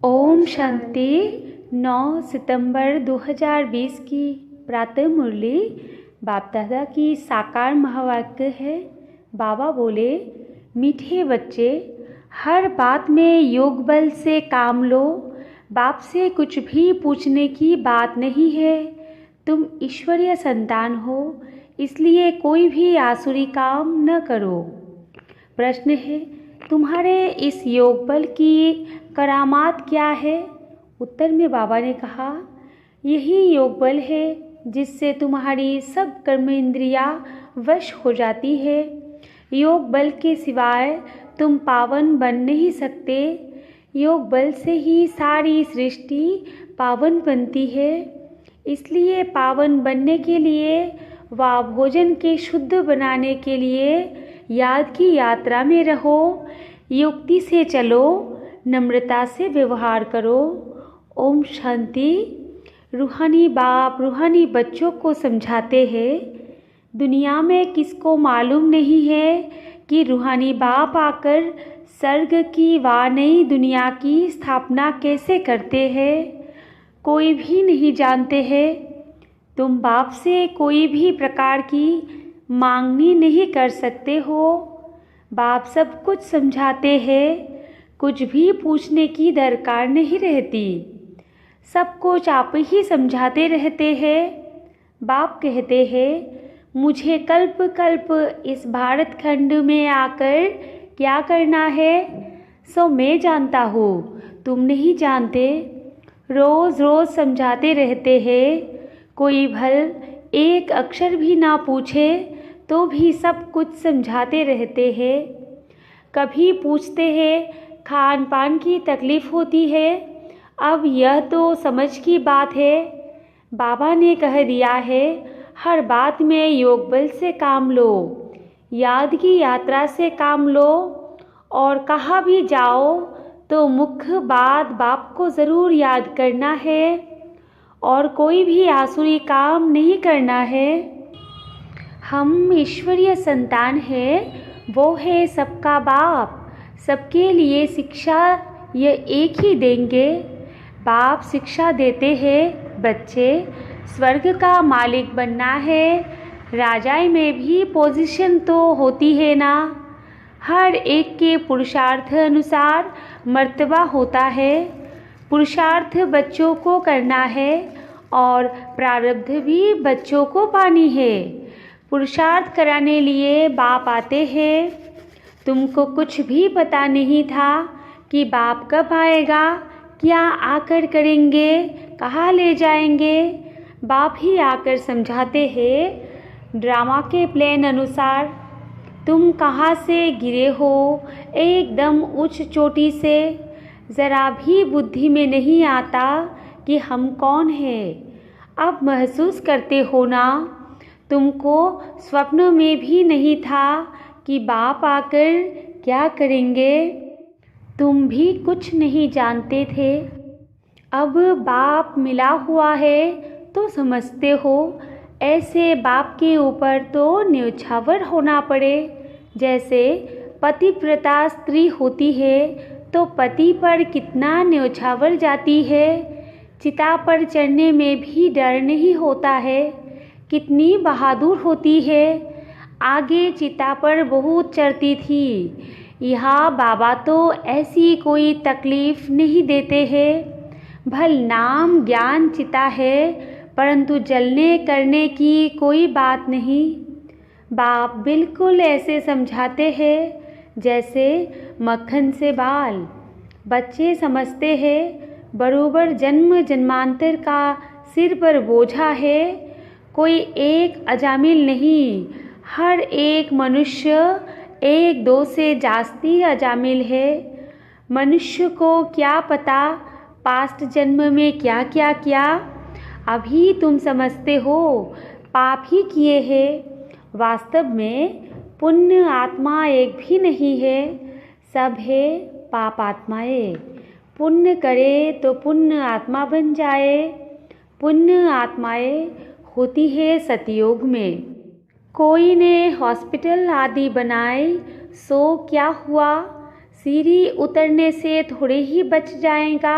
ओम शांति। 9 सितंबर 2020 की प्रातः मुरली बाप दादा की साकार महावाक्य है। बाबा बोले, मीठे बच्चे, हर बात में योग बल से काम लो। बाप से कुछ भी पूछने की बात नहीं है। तुम ईश्वरीय संतान हो, इसलिए कोई भी आसुरी काम न करो। प्रश्न है, तुम्हारे इस योग बल की करामात क्या है? उत्तर में बाबा ने कहा, यही योग बल है जिससे तुम्हारी सब कर्म इंद्रियां वश हो जाती है। योग बल के सिवाय तुम पावन बन नहीं सकते। योग बल से ही सारी सृष्टि पावन बनती है। इसलिए पावन बनने के लिए व भोजन के शुद्ध बनाने के लिए याद की यात्रा में रहो। युक्ति से चलो, नम्रता से व्यवहार करो। ओम शांति। रूहानी बाप रूहानी बच्चों को समझाते हैं, दुनिया में किसको मालूम नहीं है कि रूहानी बाप आकर स्वर्ग की व नई दुनिया की स्थापना कैसे करते हैं। कोई भी नहीं जानते हैं। तुम बाप से कोई भी प्रकार की मांगनी नहीं कर सकते हो। बाप सब कुछ समझाते हैं, कुछ भी पूछने की दरकार नहीं रहती। सब कुछ आप ही समझाते रहते हैं। बाप कहते हैं, मुझे कल्प कल्प इस भारत खंड में आकर क्या करना है, सो मैं जानता हूँ, तुम नहीं जानते। रोज़ रोज़ समझाते रहते हैं। कोई भल एक अक्षर भी ना पूछे तो भी सब कुछ समझाते रहते हैं। कभी पूछते हैं, खान पान की तकलीफ़ होती है। अब यह तो समझ की बात है। बाबा ने कह दिया है, हर बात में योग बल से काम लो, याद की यात्रा से काम लो, और कहाँ भी जाओ तो मुख्य बात बाप को ज़रूर याद करना है और कोई भी आसुरी काम नहीं करना है। हम ईश्वरीय संतान हैं, वो है सबका बाप। सबके लिए शिक्षा ये एक ही देंगे। बाप शिक्षा देते हैं, बच्चे स्वर्ग का मालिक बनना है। राजाई में भी पोजीशन तो होती है ना। हर एक के पुरुषार्थ अनुसार मर्तबा होता है। पुरुषार्थ बच्चों को करना है और प्रारब्ध भी बच्चों को पानी है। पुरुषार्थ कराने लिए बाप आते हैं। तुमको कुछ भी पता नहीं था कि बाप कब आएगा, क्या आकर करेंगे, कहाँ ले जाएंगे। बाप ही आकर समझाते हैं ड्रामा के प्लान अनुसार। तुम कहाँ से गिरे हो, एकदम उच्च चोटी से। ज़रा भी बुद्धि में नहीं आता कि हम कौन हैं। अब महसूस करते हो ना। तुमको स्वप्न में भी नहीं था कि बाप आकर क्या करेंगे। तुम भी कुछ नहीं जानते थे। अब बाप मिला हुआ है तो समझते हो। ऐसे बाप के ऊपर तो न्यौछावर होना पड़े। जैसे पतिव्रता स्त्री होती है तो पति पर कितना न्यौछावर जाती है। चिता पर चढ़ने में भी डर नहीं होता है। कितनी बहादुर होती है। आगे चिता पर बहुत चढ़ती थी। यहाँ बाबा तो ऐसी कोई तकलीफ़ नहीं देते हैं। भल नाम ज्ञान चिता है, परंतु जलने करने की कोई बात नहीं। बाप बिल्कुल ऐसे समझाते हैं जैसे मक्खन से बाल। बच्चे समझते हैं बरोबर जन्म जन्मांतर का सिर पर बोझा है। कोई एक अजामिल नहीं, हर एक मनुष्य एक दो से जास्ती अजामिल है। मनुष्य को क्या पता पास्ट जन्म में क्या क्या किया। अभी तुम समझते हो पाप ही किए हैं। वास्तव में पुण्य आत्मा एक भी नहीं है, सब है पाप आत्माएं। पुण्य करे तो पुण्य आत्मा बन जाए। पुण्य आत्माएं होती है सतयुग में। कोई ने हॉस्पिटल आदि बनाए, सो क्या हुआ, सीढ़ी उतरने से थोड़े ही बच जाएगा।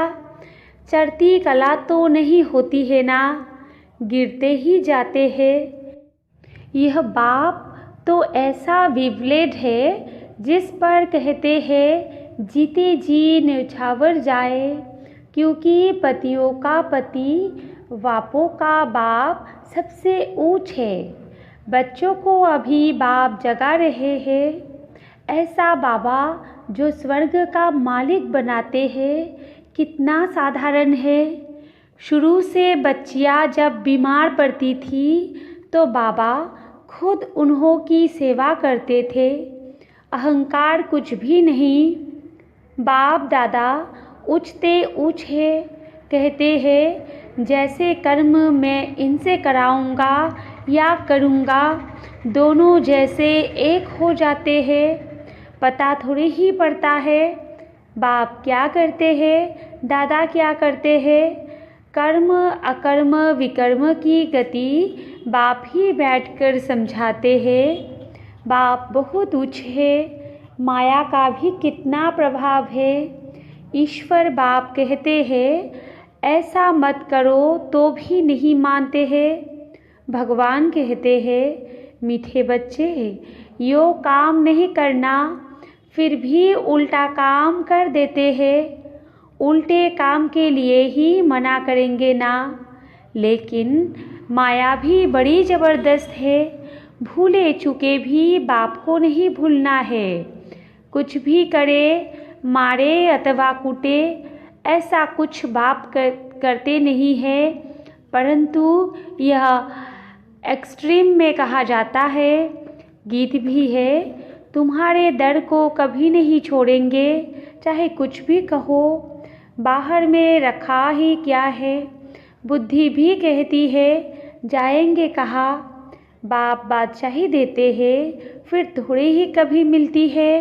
चढ़ती कला तो नहीं होती है ना, गिरते ही जाते हैं। यह बाप तो ऐसा विवलेड है जिस पर कहते हैं जीते जी न्यौछावर जाए, क्योंकि पतियों का पति बापों का बाप सबसे ऊंच है। बच्चों को अभी बाप जगा रहे हैं। ऐसा बाबा जो स्वर्ग का मालिक बनाते हैं, कितना साधारण है। शुरू से बच्चियाँ जब बीमार पड़ती थी तो बाबा खुद उन्हों की सेवा करते थे। अहंकार कुछ भी नहीं। बाप दादा ऊँचते ऊँच है, कहते हैं जैसे कर्म मैं इनसे कराऊंगा या करूंगा, दोनों जैसे एक हो जाते हैं। पता थोड़ी ही पड़ता है बाप क्या करते हैं, दादा क्या करते हैं। कर्म अकर्म विकर्म की गति बाप ही बैठकर समझाते हैं। बाप बहुत उच्च है। माया का भी कितना प्रभाव है। ईश्वर बाप कहते हैं ऐसा मत करो तो भी नहीं मानते हैं। भगवान कहते हैं मीठे बच्चे, यो काम नहीं करना, फिर भी उल्टा काम कर देते हैं। उल्टे काम के लिए ही मना करेंगे ना। लेकिन माया भी बड़ी ज़बरदस्त है। भूले चुके भी बाप को नहीं भूलना है। कुछ भी करे, मारे अथवा कूटे, ऐसा कुछ बाप करते नहीं है। परंतु यह एक्सट्रीम में कहा जाता है। गीत भी है, तुम्हारे दर को कभी नहीं छोड़ेंगे, चाहे कुछ भी कहो। बाहर में रखा ही क्या है। बुद्धि भी कहती है जाएंगे कहाँ। बाप बादशाही देते हैं, फिर थोड़ी ही कभी मिलती है।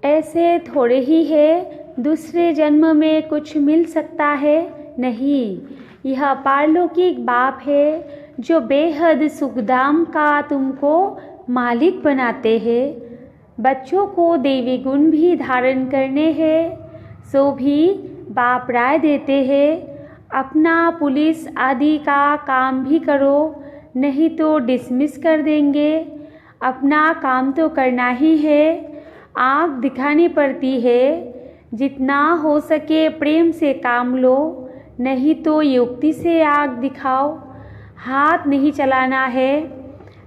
ऐसे थोड़े ही है, दूसरे जन्म में कुछ मिल सकता है नहीं। यह पारलौकिक बाप है जो बेहद सुखधाम का तुमको मालिक बनाते हैं। बच्चों को देवी गुण भी धारण करने हैं, सो भी बाप राय देते हैं। अपना पुलिस आदि का काम भी करो, नहीं तो डिसमिस कर देंगे। अपना काम तो करना ही है। आँख दिखानी पड़ती है। जितना हो सके प्रेम से काम लो, नहीं तो युक्ति से आँख दिखाओ। हाथ नहीं चलाना है।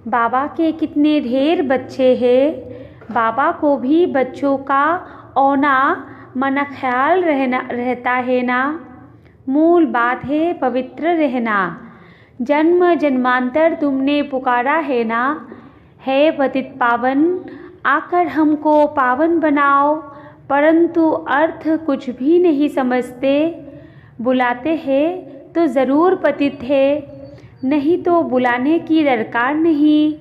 बाबा के कितने ढेर बच्चे हैं। बाबा को भी बच्चों का औना मना ख्याल रहता है ना। मूल बात है पवित्र रहना। जन्म जन्मांतर तुमने पुकारा है ना, है पतित पावन, आकर हमको पावन बनाओ। परंतु अर्थ कुछ भी नहीं समझते। बुलाते हैं तो ज़रूर पतित है, नहीं तो बुलाने की दरकार नहीं,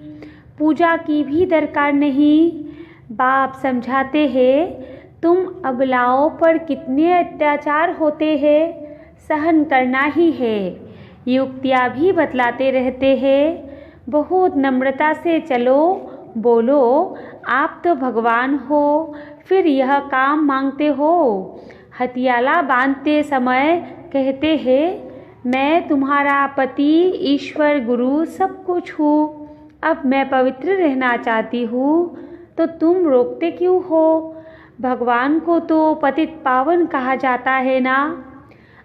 पूजा की भी दरकार नहीं। बाप समझाते हैं तुम अबलाओं पर कितने अत्याचार होते हैं, सहन करना ही है। युक्तियाँ भी बतलाते रहते हैं। बहुत नम्रता से चलो, बोलो आप तो भगवान हो, फिर यह काम मांगते हो। हथियाला बांधते समय कहते हैं मैं तुम्हारा पति, ईश्वर, गुरु सब कुछ हूँ। अब मैं पवित्र रहना चाहती हूँ, तो तुम रोकते क्यों हो। भगवान को तो पतित पावन कहा जाता है ना।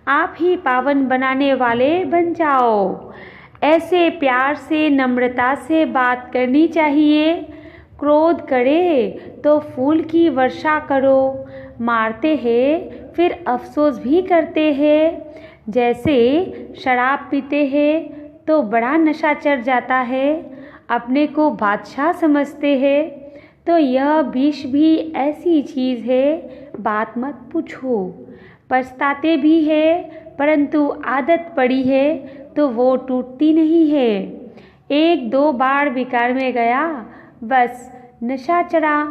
आप ही पावन बनाने वाले बन जाओ। ऐसे प्यार से नम्रता से बात करनी चाहिए। क्रोध करे तो फूल की वर्षा करो। मारते हैं फिर अफसोस भी करते हैं। जैसे शराब पीते हैं तो बड़ा नशा चढ़ जाता है, अपने को बादशाह समझते हैं। तो यह विष भी ऐसी चीज़ है, बात मत पूछो। पछताते भी है, परंतु आदत पड़ी है तो वो टूटती नहीं है। एक दो बार विकार में गया, बस नशा चढ़ा,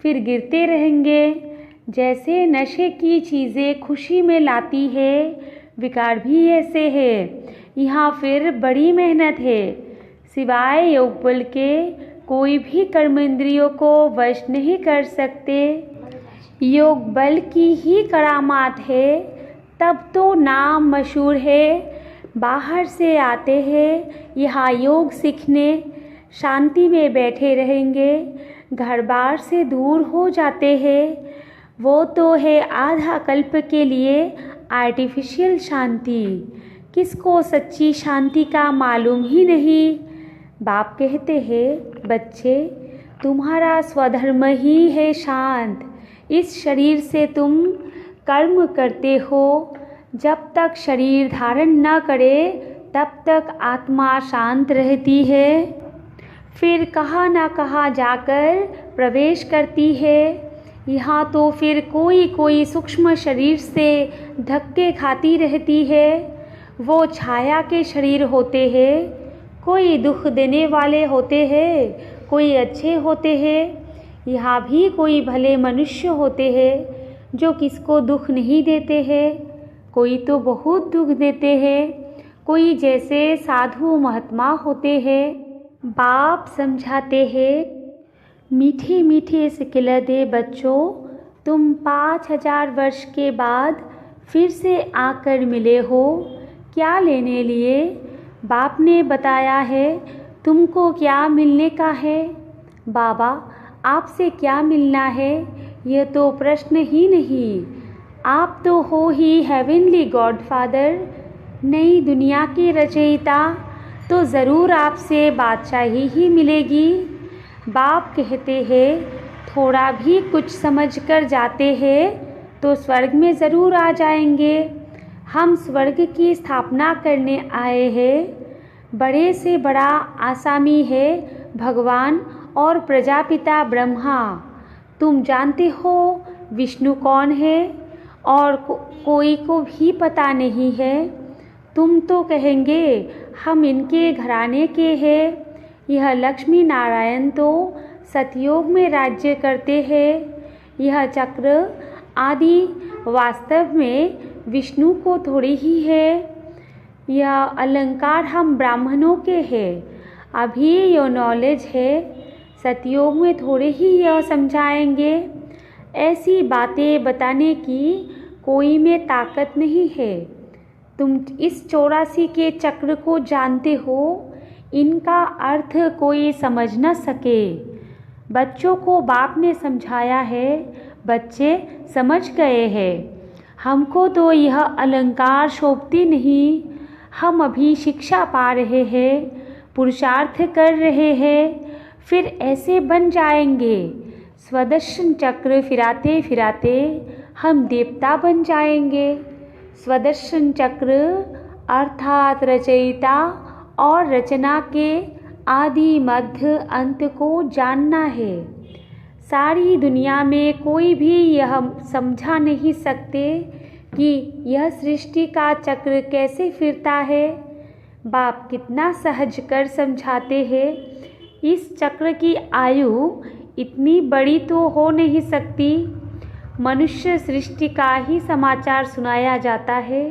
फिर गिरते रहेंगे। जैसे नशे की चीज़ें खुशी में लाती है, विकार भी ऐसे है। यहाँ फिर बड़ी मेहनत है। सिवाय योग बल के कोई भी कर्म इंद्रियों को वश नहीं कर सकते। योग बल की ही करामात है, तब तो नाम मशहूर है। बाहर से आते हैं यहाँ योग सीखने, शांति में बैठे रहेंगे, घर बार से दूर हो जाते हैं। वो तो है आधा कल्प के लिए आर्टिफिशियल शांति, किसको सच्ची शांति का मालूम ही नहीं। बाप कहते हैं, बच्चे तुम्हारा स्वधर्म ही है शांत। इस शरीर से तुम कर्म करते हो, जब तक शरीर धारण न करे तब तक आत्मा शांत रहती है, फिर कहाँ न कहाँ जाकर प्रवेश करती है। यहाँ तो फिर कोई सूक्ष्म शरीर से धक्के खाती रहती है। वो छाया के शरीर होते हैं, कोई दुख देने वाले होते हैं, कोई अच्छे होते हैं। यहाँ भी कोई भले मनुष्य होते हैं जो किसको दुख नहीं देते हैं, कोई तो बहुत दुख देते हैं, कोई जैसे साधु महात्मा होते हैं। बाप समझाते हैं, मीठे मीठे सिखलाते बच्चों, तुम 5000 वर्ष के बाद फिर से आकर मिले हो, क्या लेने लिए? बाप ने बताया है तुमको क्या मिलने का है। बाबा आपसे क्या मिलना है, यह तो प्रश्न ही नहीं। आप तो हो ही हेवनली गॉडफादर, नई दुनिया के रचयिता, तो ज़रूर आपसे बादशाही ही मिलेगी। बाप कहते हैं, थोड़ा भी कुछ समझ कर जाते हैं तो स्वर्ग में ज़रूर आ जाएंगे। हम स्वर्ग की स्थापना करने आए हैं। बड़े से बड़ा आसामी है भगवान और प्रजापिता ब्रह्मा। तुम जानते हो विष्णु कौन है, और कोई को भी पता नहीं है। तुम तो कहेंगे हम इनके घराने के हैं। यह लक्ष्मी नारायण तो सतयुग में राज्य करते हैं। यह चक्र आदि वास्तव में विष्णु को थोड़ी ही है। यह अलंकार हम ब्राह्मणों के हैं। अभी यह नॉलेज है, सतयुग में थोड़े ही यह समझाएंगे। ऐसी बातें बताने की कोई में ताकत नहीं है। तुम इस 84 के चक्र को जानते हो, इनका अर्थ कोई समझ न सके। बच्चों को बाप ने समझाया है, बच्चे समझ गए हैं। हमको तो यह अलंकार शोभती नहीं। हम अभी शिक्षा पा रहे हैं, पुरुषार्थ कर रहे हैं, फिर ऐसे बन जाएंगे। स्वदर्शन चक्र फिराते फिराते हम देवता बन जाएंगे। स्वदर्शन चक्र अर्थात रचयिता और रचना के आदि मध्य अंत को जानना है। सारी दुनिया में कोई भी यह समझा नहीं सकते कि यह सृष्टि का चक्र कैसे फिरता है। बाप कितना सहज कर समझाते हैं। इस चक्र की आयु इतनी बड़ी तो हो नहीं सकती। मनुष्य सृष्टि का ही समाचार सुनाया जाता है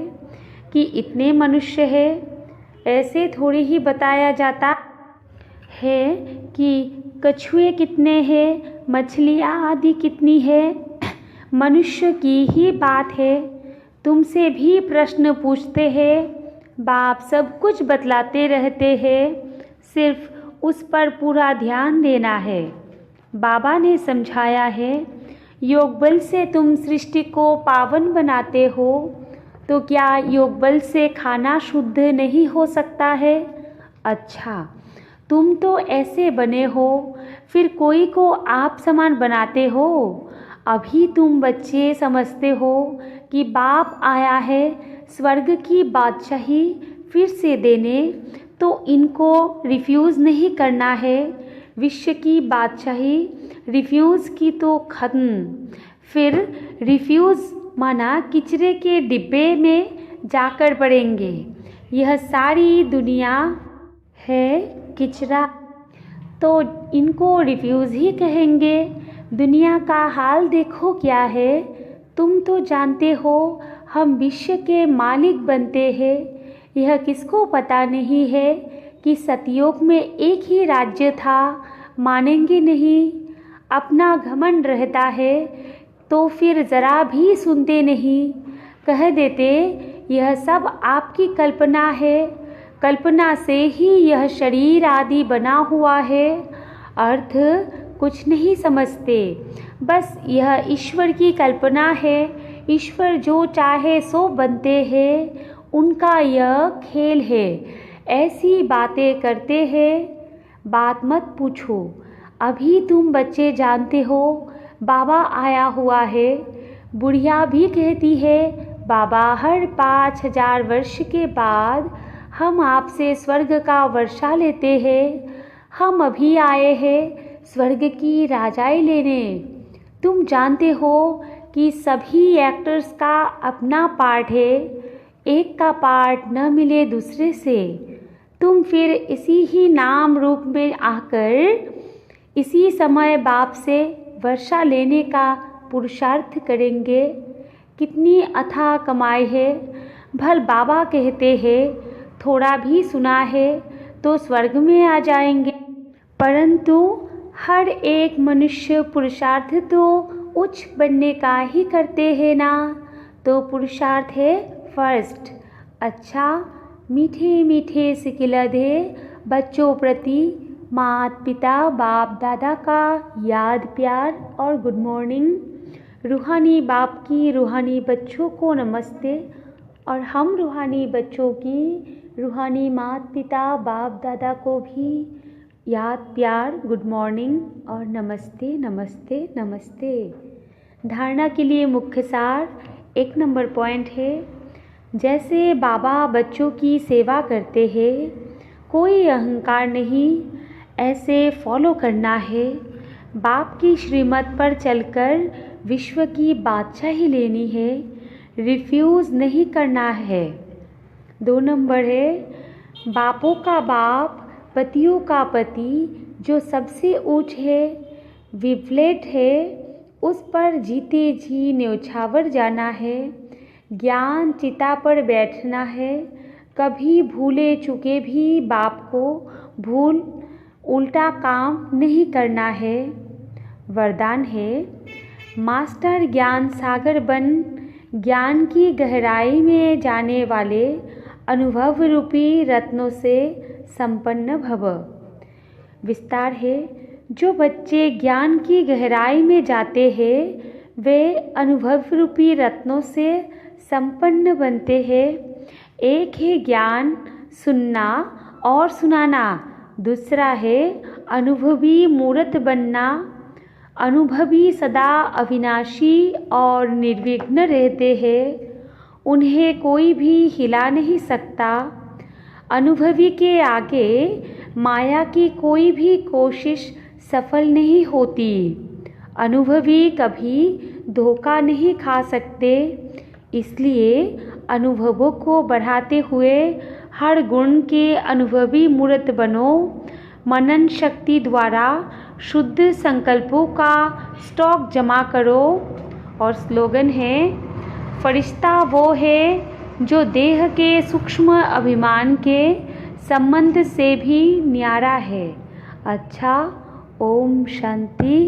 कि इतने मनुष्य हैं, ऐसे थोड़ी ही बताया जाता है कि कछुए कितने हैं, मछलियाँ आदि कितनी है। मनुष्य की ही बात है। तुमसे भी प्रश्न पूछते हैं, बाप सब कुछ बतलाते रहते हैं, सिर्फ उस पर पूरा ध्यान देना है। बाबा ने समझाया है, योग बल से तुम सृष्टि को पावन बनाते हो, तो क्या योग बल से खाना शुद्ध नहीं हो सकता है? अच्छा, तुम तो ऐसे बने हो, फिर कोई को आप समान बनाते हो। अभी तुम बच्चे समझते हो कि बाप आया है स्वर्ग की बादशाही फिर से देने, तो इनको रिफ्यूज़ नहीं करना है। विश्व की बादशाही रिफ्यूज़ की तो खत्म। फिर रिफ्यूज़ माना किचरे के डिब्बे में जाकर पड़ेंगे। यह सारी दुनिया है किचरा, तो इनको रिफ्यूज़ ही कहेंगे। दुनिया का हाल देखो क्या है। तुम तो जानते हो हम विश्व के मालिक बनते हैं। यह किसको पता नहीं है कि सतयुग में एक ही राज्य था, मानेंगे नहीं। अपना घमंड रहता है तो फिर ज़रा भी सुनते नहीं, कह देते यह सब आपकी कल्पना है, कल्पना से ही यह शरीर आदि बना हुआ है। अर्थ कुछ नहीं समझते, बस यह ईश्वर की कल्पना है, ईश्वर जो चाहे सो बनते हैं, उनका यह खेल है, ऐसी बातें करते हैं। बात मत पूछो, अभी तुम बच्चे जानते हो बाबा आया हुआ है। बुढ़िया भी कहती है बाबा हर 5000 वर्ष के बाद हम आपसे स्वर्ग का वर्षा लेते हैं। हम अभी आए हैं स्वर्ग की राजाई लेने। तुम जानते हो कि सभी एक्टर्स का अपना पार्ट है, एक का पार्ट न मिले दूसरे से। तुम फिर इसी ही नाम रूप में आकर इसी समय बाप से वर्षा लेने का पुरुषार्थ करेंगे। कितनी अथाह कमाई है। भल बाबा कहते हैं थोड़ा भी सुना है तो स्वर्ग में आ जाएंगे, परंतु हर एक मनुष्य पुरुषार्थ तो उच्च बनने का ही करते हैं ना। तो पुरुषार्थ है फर्स्ट। अच्छा, मीठे मीठे सिकिलधे बच्चों प्रति माता पिता बाप दादा का याद प्यार और गुड मॉर्निंग। रूहानी बाप की रूहानी बच्चों को नमस्ते, और हम रूहानी बच्चों की रूहानी माता पिता बाप दादा को भी याद प्यार गुड मॉर्निंग और नमस्ते नमस्ते नमस्ते। धारणा के लिए मुख्य सार 1 नंबर पॉइंट है, जैसे बाबा बच्चों की सेवा करते हैं, कोई अहंकार नहीं, ऐसे फॉलो करना है। बाप की श्रीमत पर चलकर विश्व की बादशाही लेनी है, रिफ्यूज़ नहीं करना है। 2 नंबर है, बापों का बाप पतियों का पति जो सबसे ऊंच है, विवलेट है, उस पर जीते जी न्योछावर जाना है। ज्ञान चिता पर बैठना है, कभी भूले चुके भी बाप को भूल उल्टा काम नहीं करना है। वरदान है, मास्टर ज्ञान सागर बन ज्ञान की गहराई में जाने वाले अनुभव रूपी रत्नों से संपन्न भव। विस्तार है, जो बच्चे ज्ञान की गहराई में जाते हैं वे अनुभव रूपी रत्नों से संपन्न बनते हैं। एक है ज्ञान सुनना और सुनाना, दूसरा है अनुभवी मूर्त बनना। अनुभवी सदा अविनाशी और निर्विघ्न रहते हैं, उन्हें कोई भी हिला नहीं सकता। अनुभवी के आगे माया की कोई भी कोशिश सफल नहीं होती। अनुभवी कभी धोखा नहीं खा सकते, इसलिए अनुभवों को बढ़ाते हुए हर गुण के अनुभवी मूर्त बनो। मनन शक्ति द्वारा शुद्ध संकल्पों का स्टॉक जमा करो। और स्लोगन है, फरिश्ता वो है जो देह के सूक्ष्म अभिमान के संबंध से भी न्यारा है। अच्छा, ओम शांति।